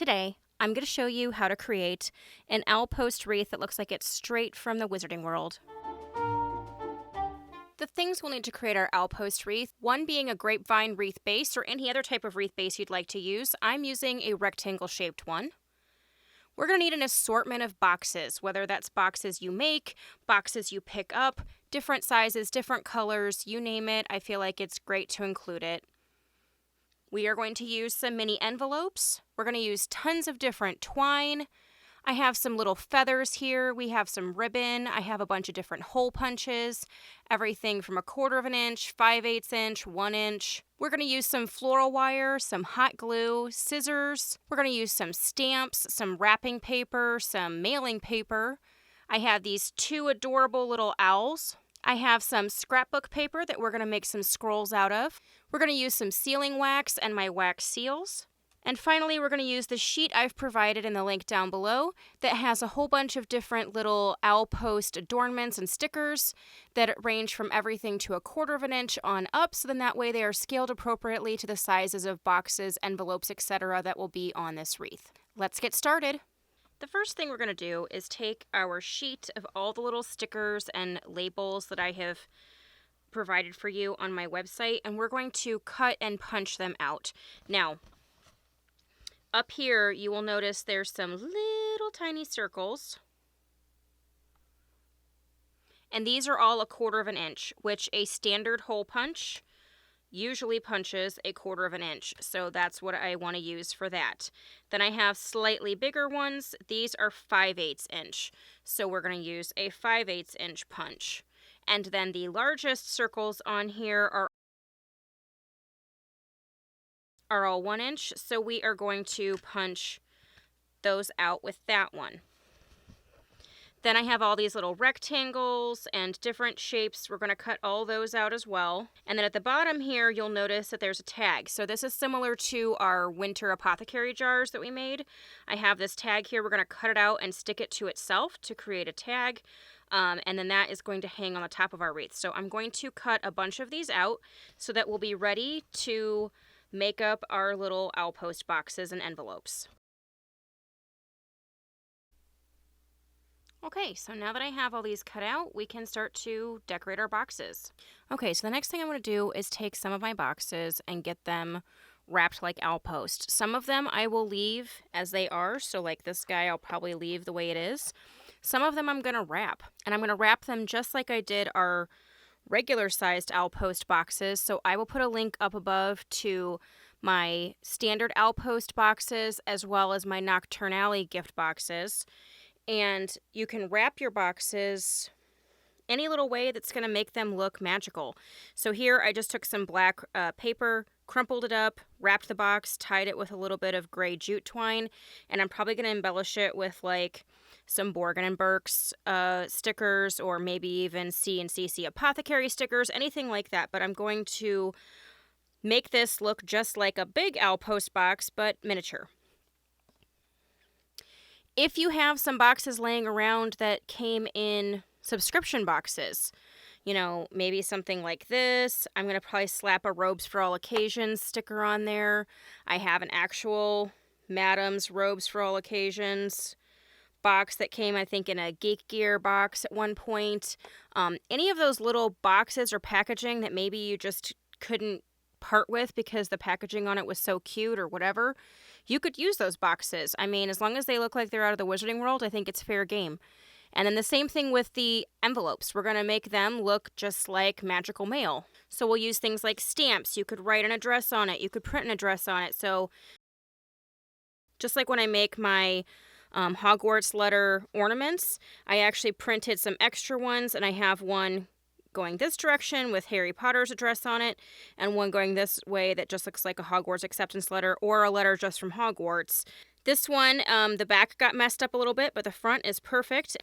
Today, I'm going to show you how to create an owl post wreath that looks like it's straight from the wizarding world. The things we'll need to create our owl post wreath, one being a grapevine wreath base or any other type of wreath base you'd like to use. I'm using a rectangle shaped one. We're going to need an assortment of boxes, whether that's boxes you make, boxes you pick up, different sizes, different colors, you name it. I feel like it's great to include it. We are going to use some mini envelopes. We're going to use tons of different twine. I have some little feathers here. We have some ribbon. I have a bunch of different hole punches. Everything from 1/4 of an inch, 5/8 inch, 1 inch. We're going to use some floral wire, some hot glue, scissors. We're going to use some stamps, some wrapping paper, some mailing paper. I have these 2 adorable little owls. I have some scrapbook paper that we're going to make some scrolls out of. We're going to use some sealing wax and my wax seals. And finally, we're going to use the sheet I've provided in the link down below that has a whole bunch of different little owl post adornments and stickers that range from everything to 1/4 of an inch on up, so then that way they are scaled appropriately to the sizes of boxes, envelopes, etc. that will be on this wreath. Let's get started. The first thing we're going to do is take our sheet of all the little stickers and labels that I have provided for you on my website, and we're going to cut and punch them out. Now, up here you will notice there's some little tiny circles, and these are all 1/4 of an inch, which a standard hole punch usually punches 1/4 of an inch, so that's what I want to use for that. Then I have slightly bigger ones. These are 5/8 inch, so we're going to use a 5/8 inch punch. And then the largest circles on here are all 1 inch, so we are going to punch those out with that one. Then I have all these little rectangles and different shapes. We're going to cut all those out as well. And then at the bottom here, you'll notice that there's a tag. So this is similar to our winter apothecary jars that we made. I have this tag here. We're going to cut it out and stick it to itself to create a tag. And then that is going to hang on the top of our wreath. So I'm going to cut a bunch of these out so that we'll be ready to make up our little owl post boxes and envelopes. Okay, so now that I have all these cut out, we can start to decorate our boxes. Okay, so the next thing I'm going to do is take some of my boxes and get them wrapped like owl post. Some of them I will leave as they are, so like this guy I'll probably leave the way it is. Some of them I'm going to wrap, and I'm going to wrap them just like I did our regular sized owl post boxes. So I will put a link up above to my standard owl post boxes as well as my Nocturnally gift boxes. And you can wrap your boxes any little way that's going to make them look magical. So here I just took some black paper, crumpled it up, wrapped the box, tied it with a little bit of gray jute twine, and I'm probably going to embellish it with like some Borgin & Burke's stickers, or maybe even C&CC Apothecary stickers, anything like that. But I'm going to make this look just like a big owl post box, but miniature. If you have some boxes laying around that came in subscription boxes, you know, maybe something like this, I'm going to probably slap a Robes for All Occasions sticker on there. I have an actual Madam's Robes for All Occasions box that came, I think, in a Geek Gear box at one point. Any of those little boxes or packaging that maybe you just couldn't part with because the packaging on it was so cute or whatever, you could use those boxes. I mean, as long as they look like they're out of the wizarding world, I think it's fair game. And then the same thing with the envelopes. We're going to make them look just like magical mail. So we'll use things like stamps. You could write an address on it. You could print an address on it. So just like when I make my Hogwarts letter ornaments, I actually printed some extra ones, and I have one going this direction with Harry Potter's address on it, and one going this way that just looks like a Hogwarts acceptance letter or a letter just from Hogwarts. This one, the back got messed up a little bit, but the front is perfect.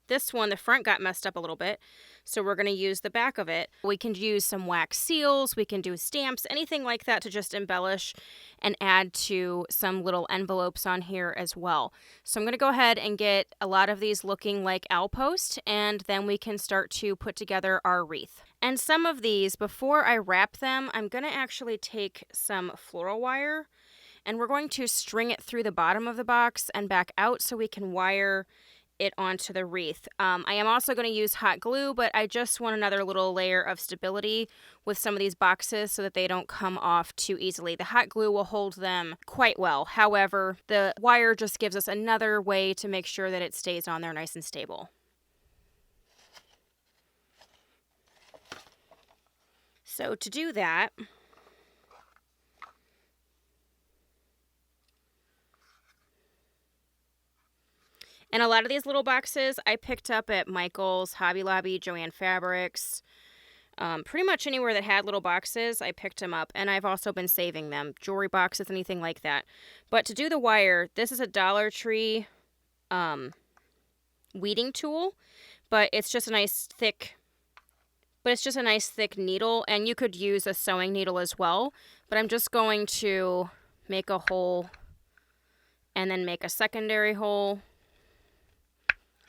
This one, the front got messed up a little bit, so we're going to use the back of it. We can use some wax seals, we can do stamps, anything like that to just embellish and add to some little envelopes on here as well. So I'm going to go ahead and get a lot of these looking like owl post, and then we can start to put together our wreath. And some of these, before I wrap them, I'm going to actually take some floral wire, And we're going to string it through the bottom of the box and back out so we can wire it onto the wreath. I am also going to use hot glue, but I just want another little layer of stability with some of these boxes so that they don't come off too easily. The hot glue will hold them quite well. However, the wire just gives us another way to make sure that it stays on there nice and stable. So to do that, and a lot of these little boxes I picked up at Michael's, Hobby Lobby, Joann Fabrics, pretty much anywhere that had little boxes, I picked them up. And I've also been saving them, jewelry boxes, anything like that. But to do the wire, this is a Dollar Tree weeding tool, but it's just a nice thick needle, and you could use a sewing needle as well. But I'm just going to make a hole and then make a secondary hole.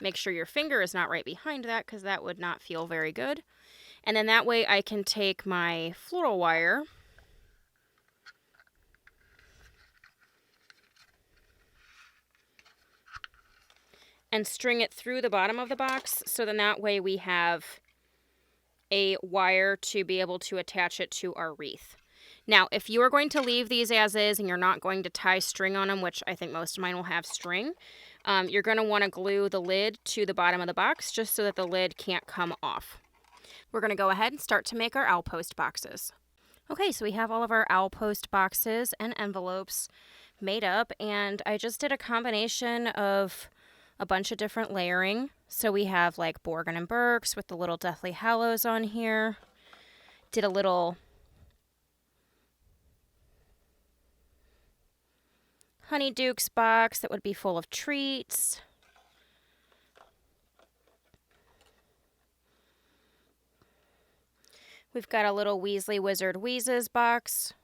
Make sure your finger is not right behind that because that would not feel very good. And then that way I can take my floral wire and string it through the bottom of the box, so then that way we have a wire to be able to attach it to our wreath. Now, if you are going to leave these as is and you're not going to tie string on them, which I think most of mine will have string, you're going to want to glue the lid to the bottom of the box just so that the lid can't come off. We're going to go ahead and start to make our owl post boxes. Okay, so we have all of our owl post boxes and envelopes made up, and I just did a combination of a bunch of different layering. So we have like Borgin and Burkes with the little Deathly Hallows on here. Did a little Honeydukes box that would be full of treats. We've got a little Weasley Wizard Wheezes box.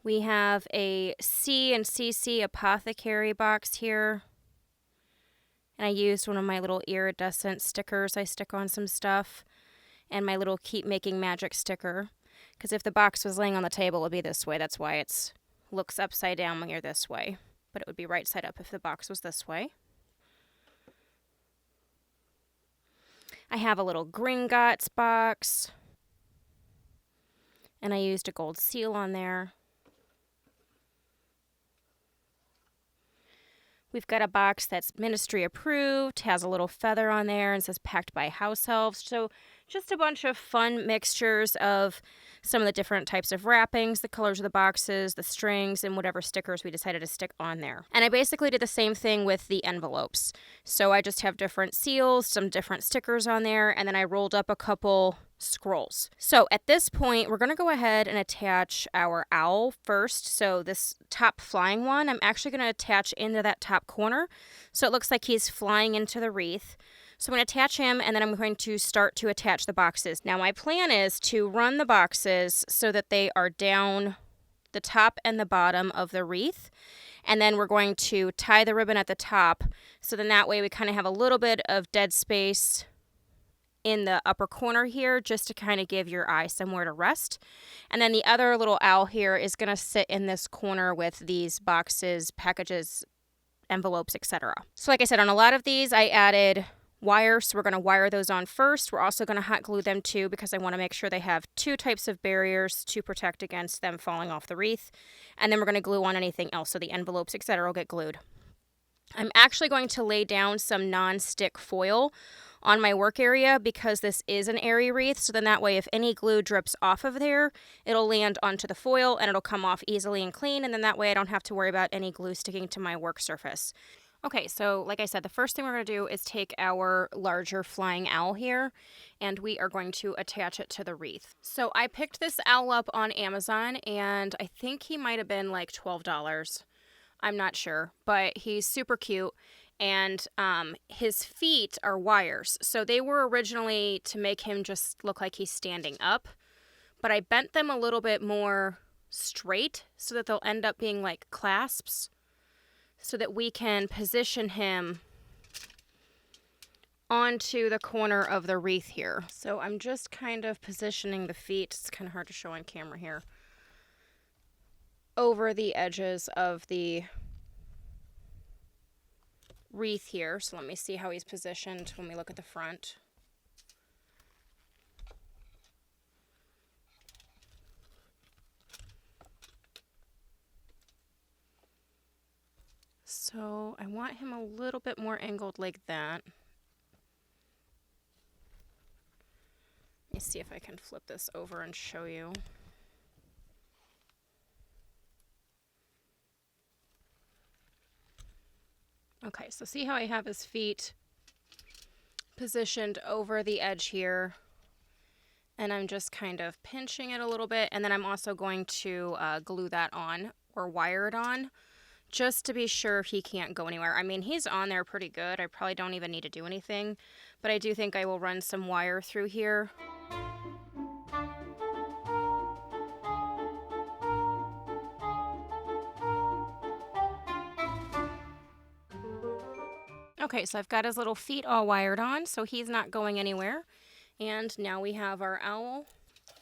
We have a C and CC Apothecary box here. And I used one of my little iridescent stickers I stick on some stuff. And my little Keep Making Magic sticker. Because if the box was laying on the table, it would be this way. That's why it looks upside down when you're this way. But it would be right side up if the box was this way. I have a little Gringotts box. And I used a gold seal on there. We've got a box that's ministry approved, has a little feather on there and says packed by house elves. So just a bunch of fun mixtures of some of the different types of wrappings, the colors of the boxes, the strings, and whatever stickers we decided to stick on there. And I basically did the same thing with the envelopes. So I just have different seals, some different stickers on there, and then I rolled up a couple scrolls. So at this point, we're going to go ahead and attach our owl first. So this top flying one, I'm actually going to attach into that top corner. So it looks like he's flying into the wreath. So I'm going to attach him, and then I'm going to start to attach the boxes. Now my plan is to run the boxes so that they are down the top and the bottom of the wreath. And then we're going to tie the ribbon at the top. So then that way we kind of have a little bit of dead space in the upper corner here just to kind of give your eye somewhere to rest. And then the other little owl here is going to sit in this corner with these boxes, packages, envelopes, etc. So like I said, on a lot of these I added wire, so we're going to wire those on first. We're also going to hot glue them too because I want to make sure they have two types of barriers to protect against them falling off the wreath. And then we're going to glue on anything else, so the envelopes, etc. will get glued. I'm actually going to lay down some non-stick foil on my work area because this is an airy wreath, so then that way if any glue drips off of there, it'll land onto the foil and it'll come off easily and clean, and then that way I don't have to worry about any glue sticking to my work surface. Okay, so like I said, the first thing we're going to do is take our larger flying owl here, and we are going to attach it to the wreath. So I picked this owl up on Amazon, and I think he might have been like $12. I'm not sure, but he's super cute, and his feet are wires. So they were originally to make him just look like he's standing up, but I bent them a little bit more straight so that they'll end up being like clasps, so that we can position him onto the corner of the wreath here. So I'm just kind of positioning the feet, it's kind of hard to show on camera here, over the edges of the wreath here. So let me see how he's positioned when we look at the front. So I want him a little bit more angled like that. Let me see if I can flip this over and show you. Okay, so see how I have his feet positioned over the edge here, and I'm just kind of pinching it a little bit, and then I'm also going to glue that on or wire it on just to be sure he can't go anywhere. I mean, he's on there pretty good. I probably don't even need to do anything, but I do think I will run some wire through here. Okay, so I've got his little feet all wired on, so he's not going anywhere. And now we have our owl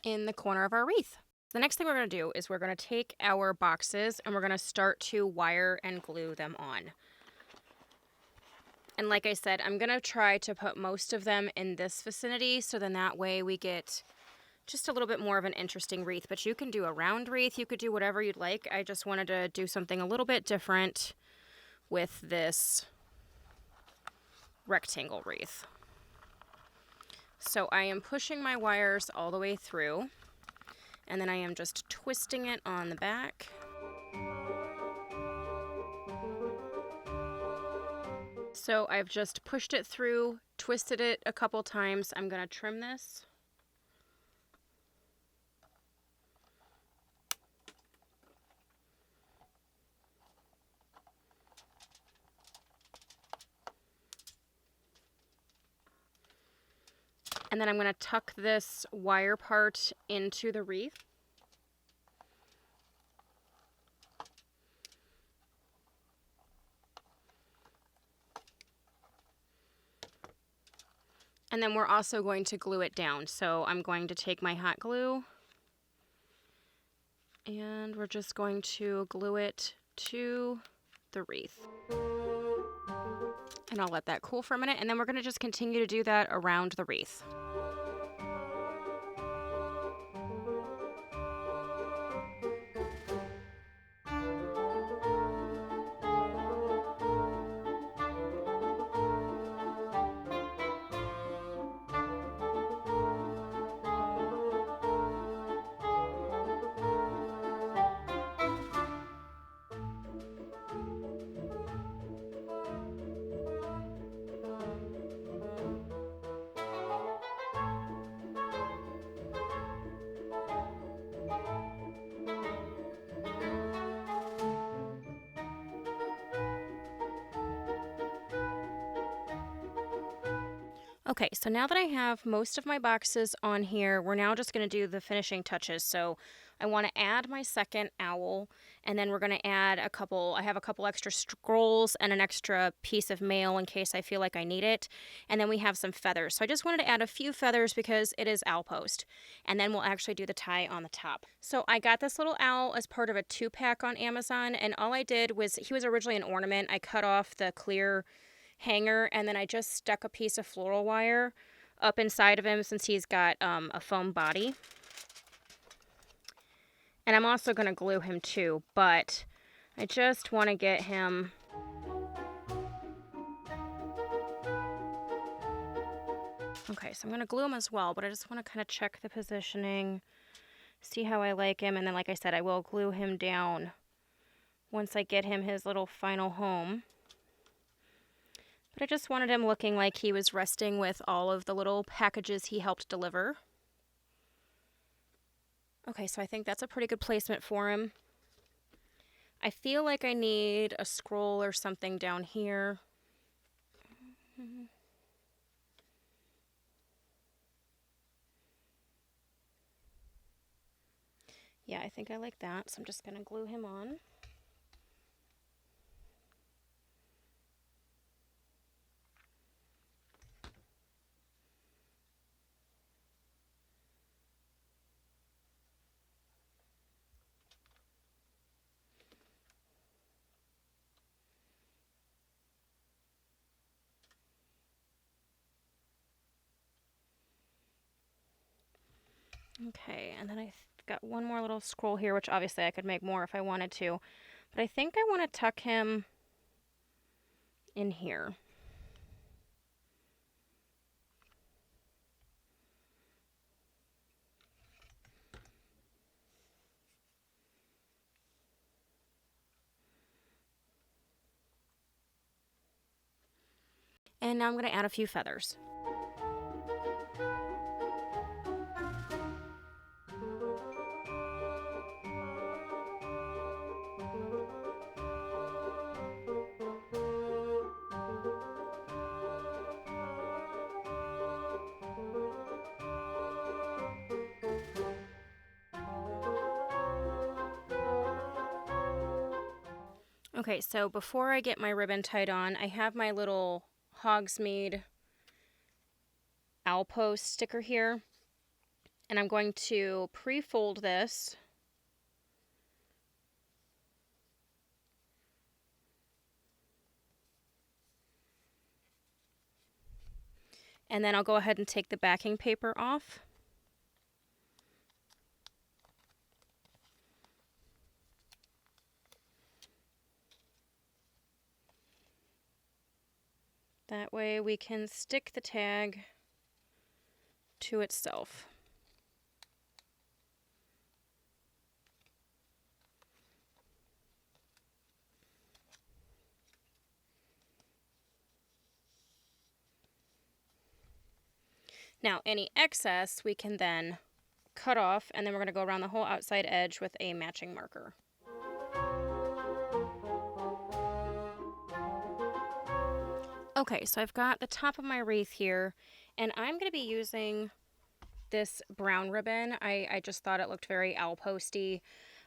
in the corner of our wreath. The next thing we're going to do is we're going to take our boxes and we're going to start to wire and glue them on. And like I said, I'm going to try to put most of them in this vicinity, so then that way we get just a little bit more of an interesting wreath. But you can do a round wreath, you could do whatever you'd like. I just wanted to do something a little bit different with this rectangle wreath. So I am pushing my wires all the way through, and then I am just twisting it on the back. So I've just pushed it through, twisted it a couple times. I'm going to trim this. And then I'm going to tuck this wire part into the wreath. And then we're also going to glue it down. So I'm going to take my hot glue and we're just going to glue it to the wreath. And I'll let that cool for a minute, and then we're going to just continue to do that around the wreath. Okay, so now that I have most of my boxes on here, we're now just going to do the finishing touches. So I want to add my second owl, and then we're going to add I have a couple extra scrolls and an extra piece of mail in case I feel like I need it. And then we have some feathers. So I just wanted to add a few feathers because it is owl post. And then we'll actually do the tie on the top. So I got this little owl as part of a 2-pack on Amazon, and all I did was, he was originally an ornament. I cut off the clear hanger, and then I just stuck a piece of floral wire up inside of him since he's got a foam body. And I'm also going to glue him too, but I just want to get him okay, so I'm going to glue him as well, but I just want to kind of check the positioning, see how I like him, and then like I said, I will glue him down once I get him his little final home. But I just wanted him looking like he was resting with all of the little packages he helped deliver. Okay, so I think that's a pretty good placement for him. I feel like I need a scroll or something down here. Yeah, I think I like that, so I'm just going to glue him on. Okay, and then I've got one more little scroll here, which obviously I could make more if I wanted to. But I think I want to tuck him in here. And now I'm going to add a few feathers. Okay, so before I get my ribbon tied on, I have my little Hogsmeade owl post sticker here. And I'm going to pre-fold this. And then I'll go ahead and take the backing paper off. That way we can stick the tag to itself. Now, any excess we can then cut off, and then we're going to go around the whole outside edge with a matching marker. Okay, so I've got the top of my wreath here, and I'm going to be using this brown ribbon. I just thought it looked very owl posty,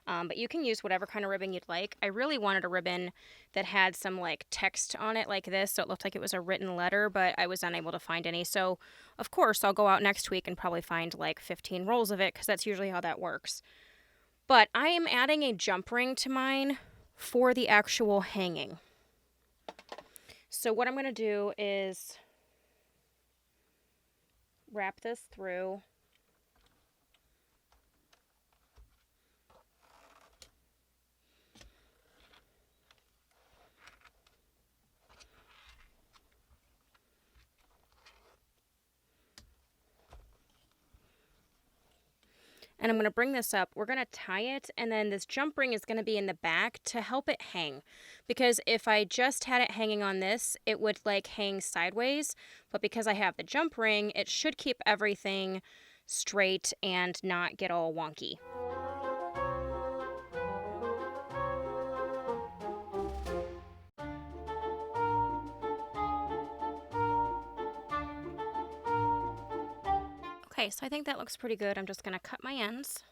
but you can use whatever kind of ribbon you'd like. I really wanted a ribbon that had some like text on it like this, so it looked like it was a written letter, but I was unable to find any. So of course I'll go out next week and probably find like 15 rolls of it, because that's usually how that works. But I am adding a jump ring to mine for the actual hanging. So what I'm going to do is wrap this through. And I'm going to bring this up. We're going to tie it, and then this jump ring is going to be in the back to help it hang. Because if I just had it hanging on this, it would like hang sideways. But because I have the jump ring, it should keep everything straight and not get all wonky. Okay, so I think that looks pretty good. I'm just going to cut my ends.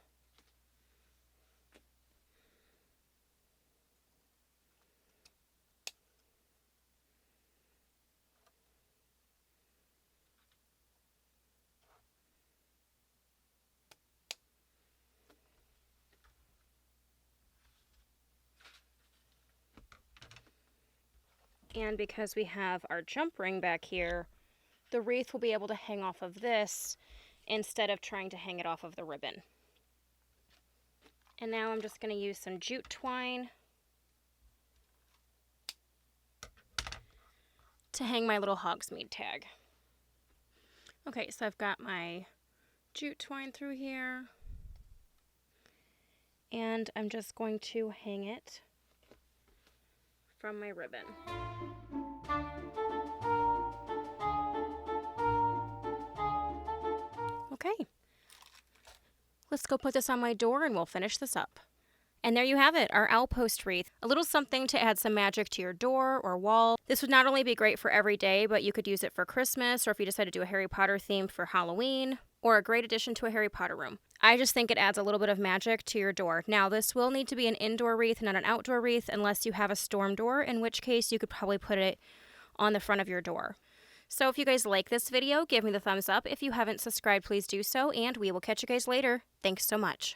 And because we have our jump ring back here, the wreath will be able to hang off of this instead of trying to hang it off of the ribbon. And now I'm just going to use some jute twine to hang my little Hogsmeade tag. Okay, so I've got my jute twine through here, and I'm just going to hang it from my ribbon. Okay, let's go put this on my door and we'll finish this up. And there you have it, our owl post wreath. A little something to add some magic to your door or wall. This would not only be great for every day, but you could use it for Christmas, or if you decide to do a Harry Potter theme for Halloween, or a great addition to a Harry Potter room. I just think it adds a little bit of magic to your door. Now, this will need to be an indoor wreath, not an outdoor wreath, unless you have a storm door, in which case you could probably put it on the front of your door. So if you guys like this video, give me the thumbs up. If you haven't subscribed, please do so, and we will catch you guys later. Thanks so much.